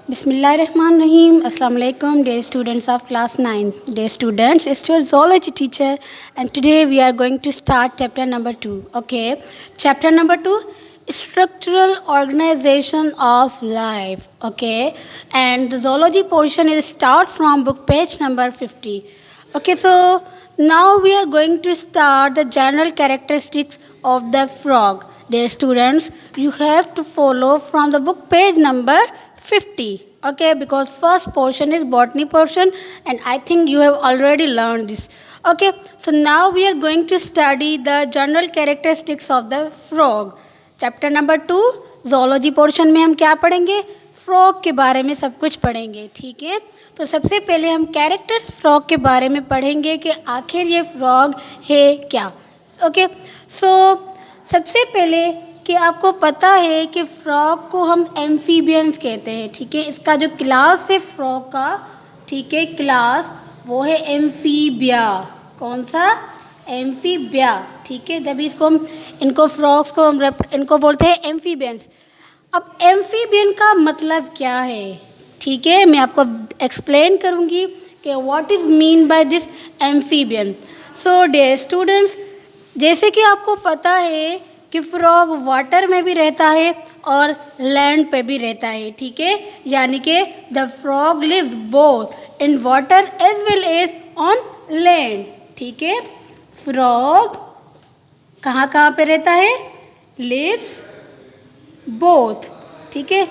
Bismillahirrahmanirrahim. Assalamu alaikum, dear students of class 9. Dear students, it's your zoology teacher, and today we are going to start chapter number 2. Okay, chapter number 2, structural organization of life. Okay, and the zoology portion is start from book page number 50. Okay, so now we are going to start the general characteristics of the frog. Dear students, you have to follow from the book page number 50. Okay, because first portion is botany portion and I think you have already learned this. Okay, so now we are going to study the general characteristics of the frog. Chapter number 2 zoology portion में हम क्या पढ़ेंगे? Frog के बारे में सब कुछ पढ़ेंगे. ठीक है, तो सबसे पहले हम कैरेक्टर्स फ्रॉग के बारे में पढ़ेंगे कि आखिर ये फ्रॉग है क्या. ओके, सो सबसे पहले कि आपको पता है कि फ्रॉग को हम एम्फीबियंस कहते हैं. ठीक है, इसका जो क्लास है फ्रॉग का, ठीक है, क्लास वो है एम्फीबिया. कौन सा? एम्फीबिया. ठीक है, जब इसको हम इनको फ्रॉग्स को हम इनको बोलते हैं एम्फीबियंस. अब एम्फीबियन का मतलब क्या है? ठीक है, मैं आपको एक्सप्लेन करूँगी कि what is mean by this amphibian. So dear students, जैसे कि आपको पता है कि फ्रॉग वाटर में भी रहता है और लैंड पे भी रहता है. ठीक है, यानी कि the frog lives both in water as well as on land. ठीक है, फ्रॉग कहाँ कहाँ पे रहता है? Lives both. ठीक है,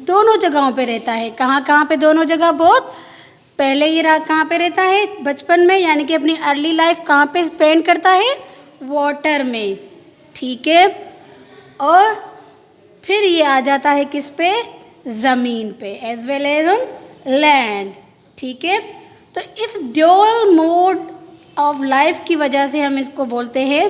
दोनों जगहों पे रहता है. कहाँ कहाँ पे? दोनों जगह. बोथ. पहले ये कहाँ पे रहता है? बचपन में, यानी कि अपनी अर्ली लाइफ कहाँ पे स्पेंड करता है? वाटर में. ठीक है, और फिर ये आ जाता है किस पे? ज़मीन पे, as well as on land. ठीक है, तो इस ड्यूअल मोड ऑफ लाइफ की वजह से हम इसको बोलते हैं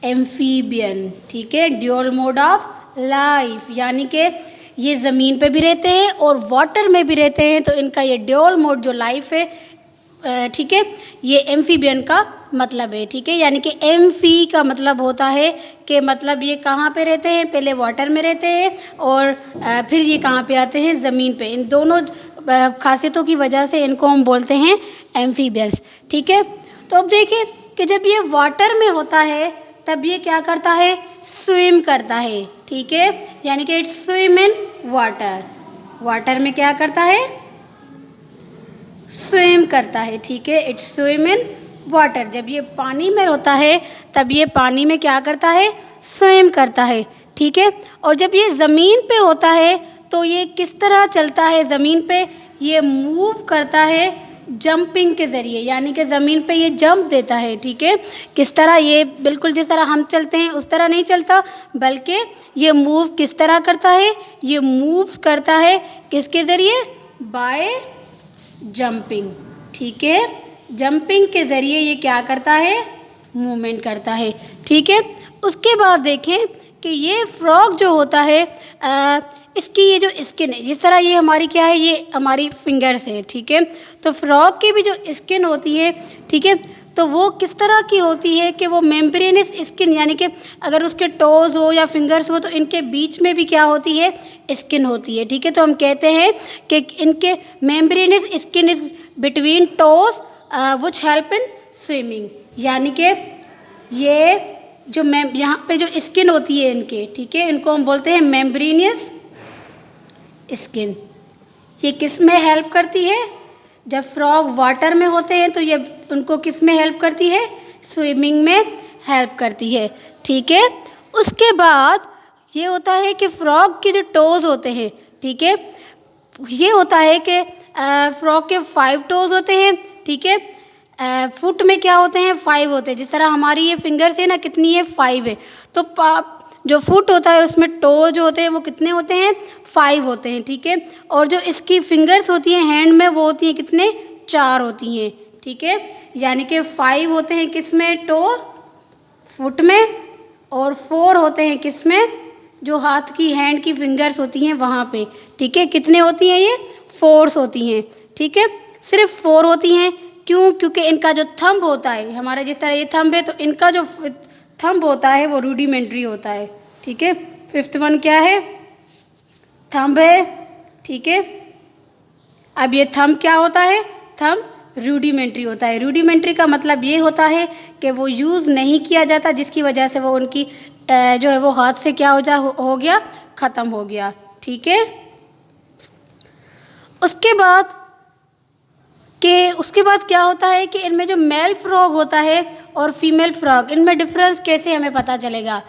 एम्फीबियन. ठीक है, ड्यूअल मोड ऑफ लाइफ, यानी कि ये ज़मीन पे भी रहते हैं और वाटर में भी रहते हैं, तो इनका ये ड्यूअल मोड जो लाइफ है, ठीक है, ये एम्फीबियन का मतलब है. ठीक है, यानी कि एम्फी का मतलब होता है कि मतलब ये कहाँ पे रहते हैं? पहले वाटर में रहते हैं और फिर ये कहाँ पे आते हैं? ज़मीन पे. इन दोनों खासियतों की वजह से इनको हम बोलते हैं एम्फीबियंस. ठीक है, तो अब देखें कि जब ये वाटर में होता है तब ये क्या करता है? स्विम करता है. ठीक है, यानी कि it's swim in water. Water में क्या करता है? स्विम करता है. ठीक है, इट्स स्विम इन वाटर. जब ये पानी में होता है तब ये पानी में क्या करता है? स्विम करता है. ठीक है, और जब ये ज़मीन पे होता है तो ये किस तरह चलता है? ज़मीन पे ये मूव करता है जंपिंग के ज़रिए, यानी कि ज़मीन पे ये जंप देता है. ठीक है, किस तरह? ये बिल्कुल जिस तरह हम चलते हैं उस तरह नहीं चलता, बल्कि ये मूव किस तरह करता है? ये मूव करता है किसके ज़रिए? By jumping. ठीक है, जंपिंग के ज़रिए ये क्या करता है? मूवमेंट करता है. ठीक है, उसके बाद देखें कि ये फ्रॉग जो होता है, इसकी ये जो स्किन है, जिस तरह ये हमारी क्या है? ये हमारी फिंगर्स है. ठीक है, तो फ्रॉग की भी जो स्किन होती है, ठीक है, तो वो किस तरह की होती है कि वो मेम्ब्रेनस स्किन, यानी कि अगर उसके टोज़ हो या फिंगर्स हो तो इनके बीच में भी क्या होती है? स्किन होती है. ठीक है, तो हम कहते हैं कि इनके membranes skin is between toes which help in swimming. यानी कि ये जो यहाँ पे जो स्किन होती है इनके, ठीक है, इनको हम बोलते हैं मेम्ब्रेनियस स्किन. ये किस में हेल्प करती है? जब फ्रॉग वाटर में होते हैं तो ये उनको किस में हेल्प करती है? स्विमिंग में हेल्प करती है. ठीक है, उसके बाद ये होता है कि फ्रॉग के जो टोज़ होते हैं, ठीक है, ये होता है कि फ्रॉग के 5 टोज़ होते हैं. ठीक है, फुट में क्या होते हैं? 5 होते हैं. जिस तरह हमारी ये फिंगर्स है ना, कितनी है? 5 है. तो जो फुट होता है उसमें टो जो होते हैं वो कितने होते हैं? 5 होते हैं. ठीक है, और जो इसकी फिंगर्स होती हैं हैंड में, वो होती हैं कितने? 4 होती हैं. ठीक है, यानी कि 5 होते हैं किस में? टो, फुट में, और 4 होते हैं किस में? जो हाथ की हैंड की फिंगर्स होती हैं वहाँ पे. ठीक है, कितने होती हैं? ये 4 होती हैं. ठीक है, सिर्फ 4 होती हैं. क्यों? क्योंकि इनका जो थंब होता है, हमारा जिस तरह ये थंब है, तो इनका जो थंब होता है वो रूडिमेंट्री होता है. ठीक है, 5th वन क्या है? थंब है. ठीक है। अब ये थंब क्या होता है? थंब रूडिमेंट्री होता है। रूडिमेंट्री का मतलब ये होता है कि वो यूज़ नहीं किया जाता, जिसकी वजह से वो उनकी जो है वो हाथ से क्या हो गया, ख़त्म हो गया। ठीक है। उसके बाद क्या होता है कि इनमें जो मेल फ्रॉग होता है और फीमेल फ्रॉग, इनमें डिफरेंस कैसे हमें पता चलेगा?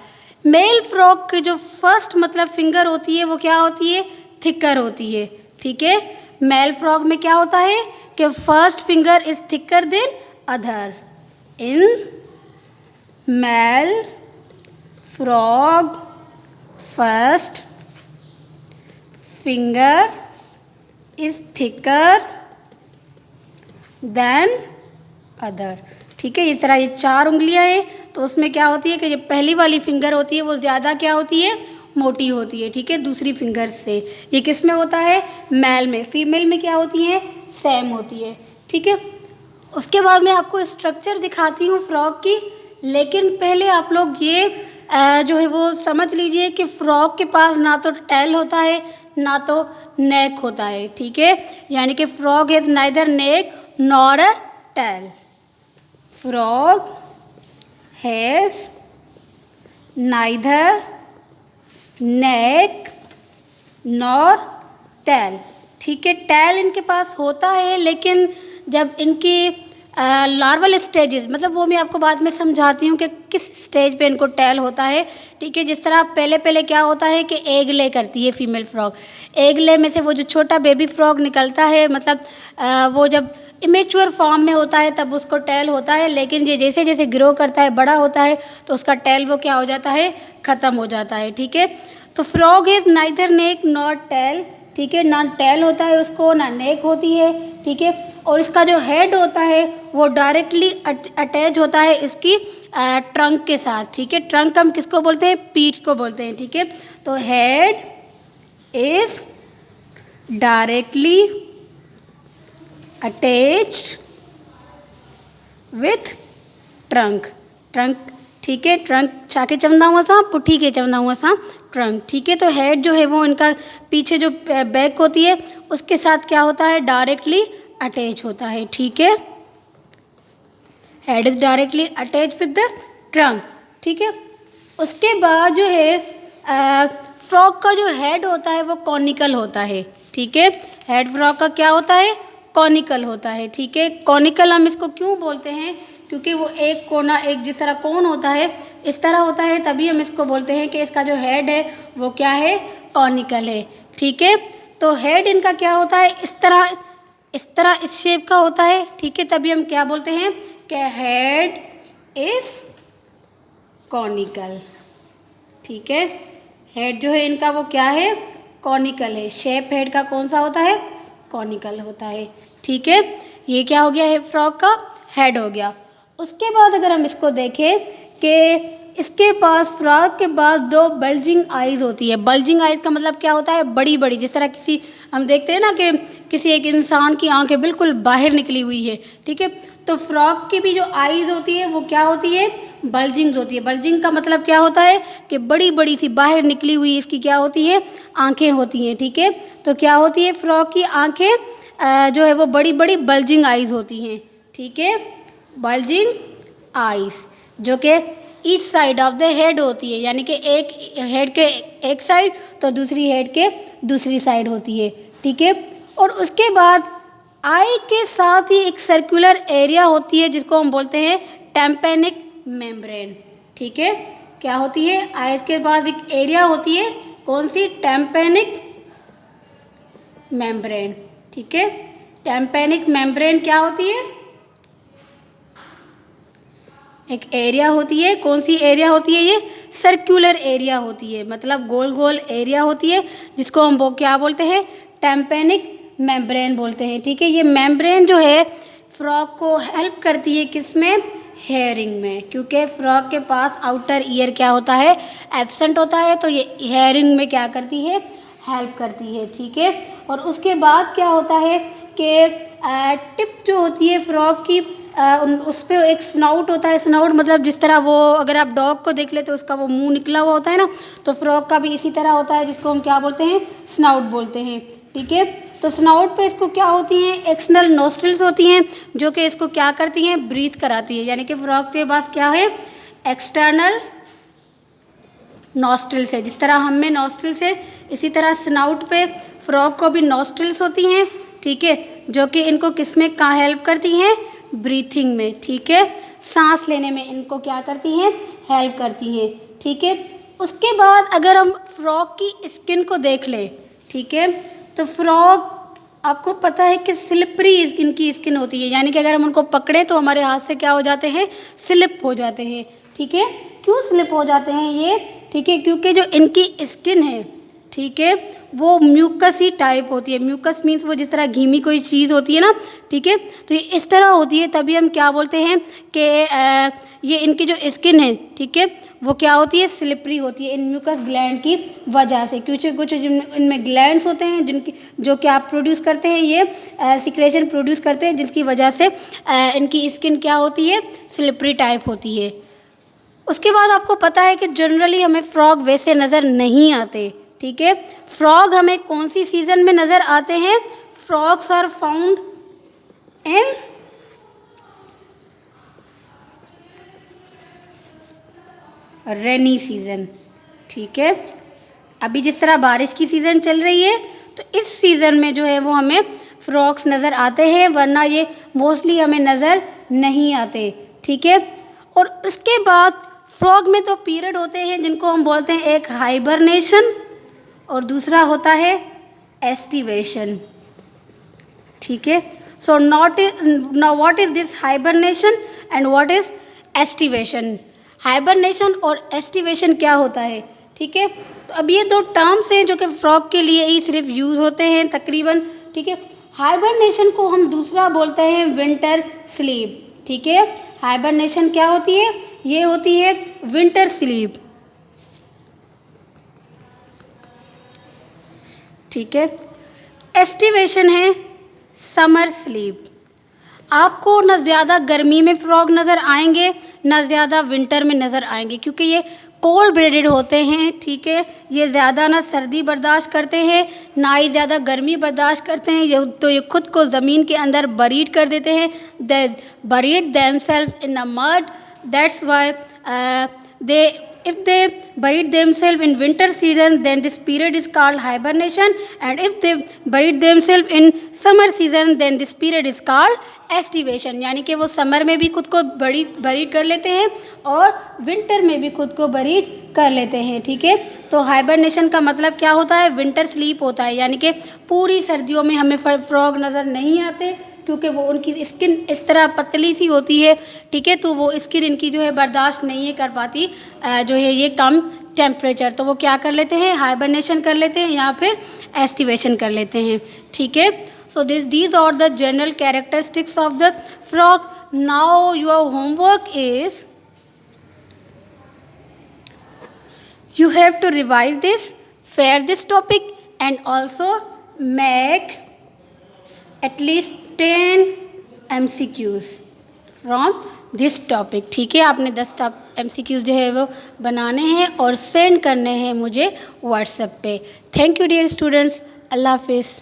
मेल फ्रॉग की जो फर्स्ट मतलब फिंगर होती है वो क्या होती है? थिकर होती है। ठीक है। मेल फ्रॉग में क्या होता है कि first finger is thicker than other. In male frog first finger is thicker than other. ठीक है। इस तरह ये 4 उंगलियां हैं, तो उसमें क्या होती है कि जो पहली वाली फिंगर होती है वो ज़्यादा क्या होती है? मोटी होती है। ठीक है, दूसरी फिंगर से। ये किस में होता है? मेल में। फीमेल में क्या होती है? सेम होती है। ठीक है। उसके बाद मैं आपको स्ट्रक्चर दिखाती हूँ फ्रॉक की, लेकिन पहले आप लोग ये जो है वो समझ लीजिए कि फ्रॉक के पास ना तो टेल होता है ना तो नेक होता है। ठीक है, यानी कि frog has neither neck nor a tail. Frog has neither neck nor tail. ठीक है, टेल इनके पास होता है, लेकिन जब इनकी लार्वल स्टेजेस, मतलब वो मैं आपको बाद में समझाती हूँ कि किस स्टेज पे इनको टेल होता है। ठीक है, जिस तरह पहले क्या होता है कि एग ले करती है फीमेल फ्रॉग। एग ले में से वो जो छोटा बेबी फ्रॉग निकलता है, मतलब वो जब इमेच्योर फॉर्म में होता है तब उसको टेल होता है, लेकिन ये जैसे जैसे ग्रो करता है, बड़ा होता है, तो उसका टेल वो क्या हो जाता है? ख़त्म हो जाता है। ठीक है, तो frog is neither neck not tail. ठीक है, ना टेल होता है उसको, ना नेक होती है। ठीक है, और इसका जो हेड होता है वो डायरेक्टली अटैच होता है इसकी ट्रंक के साथ। ठीक है, ट्रंक हम किसको बोलते हैं? पीठ को बोलते हैं। ठीक है, तो head is directly attached with trunk. Trunk, ठीक है, ट्रंक छाके चमदा हुआ सा, पुट्ठी के चमदा हुआ सा ट्रंक। ठीक है, तो हेड जो है वो इनका पीछे जो बैक होती है उसके साथ क्या होता है? डायरेक्टली अटैच होता है। ठीक है, head is directly attach with the trunk. ठीक है, उसके बाद जो है फ्रॉग का जो हेड होता है वो कॉनिकल होता है। ठीक है, हेड फ्रॉग का क्या होता है? कॉनिकल होता है। ठीक है, कॉनिकल हम इसको क्यों बोलते हैं? क्योंकि वो एक कोना, एक जिस तरह कोन होता है इस तरह होता है, तभी हम इसको बोलते हैं कि इसका जो हेड है वो क्या है? कॉनिकल है। ठीक है, तो हेड इनका क्या होता है? इस शेप का होता है। ठीक है, तभी हम क्या बोलते हैं कि हेड इज कॉनिकल। ठीक है, हेड जो है इनका वो क्या है? कॉनिकल है। शेप हेड का कौन सा होता है? कॉनिकल होता है। ठीक है, ये क्या हो गया है? फ्रॉग का हेड हो गया। उसके बाद अगर हम इसको देखें कि इसके पास, फ्रॉग के पास 2 बल्जिंग आइज़ होती है। बल्जिंग आइज़ का मतलब क्या होता है? बड़ी बड़ी, जिस तरह किसी हम देखते हैं ना कि किसी एक इंसान की आंखें बिल्कुल बाहर निकली हुई है। ठीक है, तो फ्रॉग की भी जो आइज़ होती है वो क्या होती है? बल्जिंग्स होती है। बल्जिंग का मतलब क्या होता है कि बड़ी बड़ी सी बाहर निकली हुई इसकी क्या होती है? आंखें होती हैं। ठीक है, तो क्या होती है? फ्रॉग की आंखें जो है वो बड़ी बड़ी बल्जिंग आइज़ होती हैं। ठीक है, बल्जिंग आइज़, जो कि each side of the head होती है, यानी कि एक हेड के एक साइड तो दूसरी हेड के दूसरी साइड होती है। ठीक है, और उसके बाद आई के साथ ही एक सर्कुलर एरिया होती है जिसको हम बोलते हैं टेम्पेनिक मेम्ब्रेन। ठीक है, क्या होती है? आई के बाद एक एरिया होती है, कौन सी? Tympanic membrane. ठीक है, टेम्पेनिक मेम्ब्रेन क्या होती है? एक एरिया होती है। कौन सी एरिया होती है? ये सर्कुलर एरिया होती है, मतलब गोल गोल एरिया होती है, जिसको हम वो क्या बोलते हैं? टेम्पेनिक मेम्ब्रेन बोलते हैं। ठीक है, ये मेम्ब्रेन जो है फ्रॉग को हेल्प करती है किस में? हेयरिंग में, क्योंकि फ्रॉग के पास आउटर ईयर क्या होता है? एब्सेंट होता है, तो ये हेयरिंग में क्या करती है? हेल्प करती है। ठीक है, और उसके बाद क्या होता है कि टिप जो होती है फ्रॉग की, उस पर एक स्नाउट होता है। स्नाउट मतलब जिस तरह वो, अगर आप डॉग को देख ले तो उसका वो मुंह निकला हुआ होता है ना, तो फ्रॉग का भी इसी तरह होता है, जिसको हम क्या बोलते हैं? स्नाउट बोलते हैं। ठीक है। तो स्नाउट पे इसको क्या होती हैं, एक्सटर्नल नोस्ट्रिल्स होती हैं जो कि इसको क्या करती हैं, ब्रीथ कराती है। यानी कि फ्रॉग के पास क्या है, एक्सटर्नल नॉस्ट्रिल्स है। जिस तरह हम में नॉस्ट्रिल्स है, इसी तरह स्नाउट पे फ्रॉग को भी नॉस्ट्रिल्स होती हैं, ठीक है, जो कि इनको किस में का हेल्प करती हैं, ब्रीथिंग में, ठीक है, सांस लेने में इनको क्या करती हैं, हेल्प करती हैं, ठीक है। उसके बाद अगर हम फ्रॉग की स्किन को देख लें, ठीक है, तो फ्रॉग आपको पता है कि स्लिपरी इनकी स्किन होती है। यानी कि अगर हम उनको पकड़ें तो हमारे हाथ से क्या हो जाते हैं, स्लिप हो जाते हैं, ठीक है। क्यों स्लिप हो जाते हैं ये, ठीक है, क्योंकि जो इनकी स्किन है, ठीक है, वो म्यूकसी टाइप होती है। म्यूकस मीन्स वो जिस तरह घीमी कोई चीज़ होती है ना, ठीक है, तो ये इस तरह होती है। तभी हम क्या बोलते हैं कि ये इनकी जो स्किन है, ठीक है, वो क्या होती है, स्लिपरी होती है इन म्यूकस ग्लैंड की वजह से। कुछ इनमें ग्लैंड्स होते हैं जिनकी जो कि आप प्रोड्यूस करते हैं, ये सिक्रेशन प्रोड्यूस करते हैं, जिसकी वजह से इनकी स्किन क्या होती है, स्लिपरी टाइप होती है। उसके बाद आपको पता है कि जनरली हमें फ्रॉग वैसे नज़र नहीं आते, ठीक है। फ्रॉग हमें कौन सी सीज़न में नज़र आते हैं, frogs are found in rainy season, ठीक है। अभी जिस तरह बारिश की सीज़न चल रही है, तो इस सीज़न में जो है वो हमें फ्रॉग्स नज़र आते हैं, वरना ये मोस्टली हमें नज़र नहीं आते, ठीक है। और उसके बाद फ्रॉग में तो पीरियड होते हैं जिनको हम बोलते हैं, एक हाइबरनेशन और दूसरा होता है एस्टिवेशन, ठीक है। So now what is this hibernation and what is aestivation. Hibernation और एस्टिवेशन क्या होता है, ठीक है। तो अब ये दो टर्म्स हैं जो कि फ्रॉग के लिए ही सिर्फ यूज़ होते हैं तकरीबन, ठीक है। हाइबरनेशन को हम दूसरा बोलते हैं विंटर स्लीप, ठीक है। हाइबरनेशन क्या होती है, ये होती है विंटर स्लीप, ठीक है। एस्टिवेशन है समर स्लीप। आपको न ज़्यादा गर्मी में फ्रॉग नज़र आएंगे, न ज़्यादा विंटर में नज़र आएंगे, क्योंकि ये कोल्ड ब्लडेड होते हैं, ठीक है। ये ज़्यादा ना सर्दी बर्दाश्त करते हैं, ना ही ज़्यादा गर्मी बर्दाश्त करते हैं। ये खुद को ज़मीन के अंदर बरीड कर देते हैं, they buried themselves in the mud, that's why if they buried themselves in winter season, then this period is called hibernation, and if they buried themselves in summer season, then this period is called estivation। यानी कि वो summer में भी खुद को buried कर लेते हैं और विंटर में भी खुद को बरीड कर लेते हैं, ठीक है। तो हाइबरनेशन का मतलब क्या होता है, विंटर स्लीप होता है। यानी कि पूरी सर्दियों में हमें फ्रॉग नज़र नहीं आते, क्योंकि वो उनकी स्किन इस तरह पतली सी होती है, ठीक है, तो वो स्किन इनकी जो है बर्दाश्त नहीं है कर पाती जो है ये कम टेम्परेचर। तो वो क्या कर लेते हैं, हाइबरनेशन कर लेते हैं या फिर एस्टिवेशन कर लेते हैं, ठीक है। So these are the general characteristics of the frog. Now your homework is you have to revise this, fare this topic, and also make at least 10 MCQs from this topic, ठीक है। आपने 10 MCQs जो है वो बनाने हैं और send करने हैं मुझे व्हाट्सएप पे। थैंक यू डियर स्टूडेंट्स, अल्लाह हाफिज़।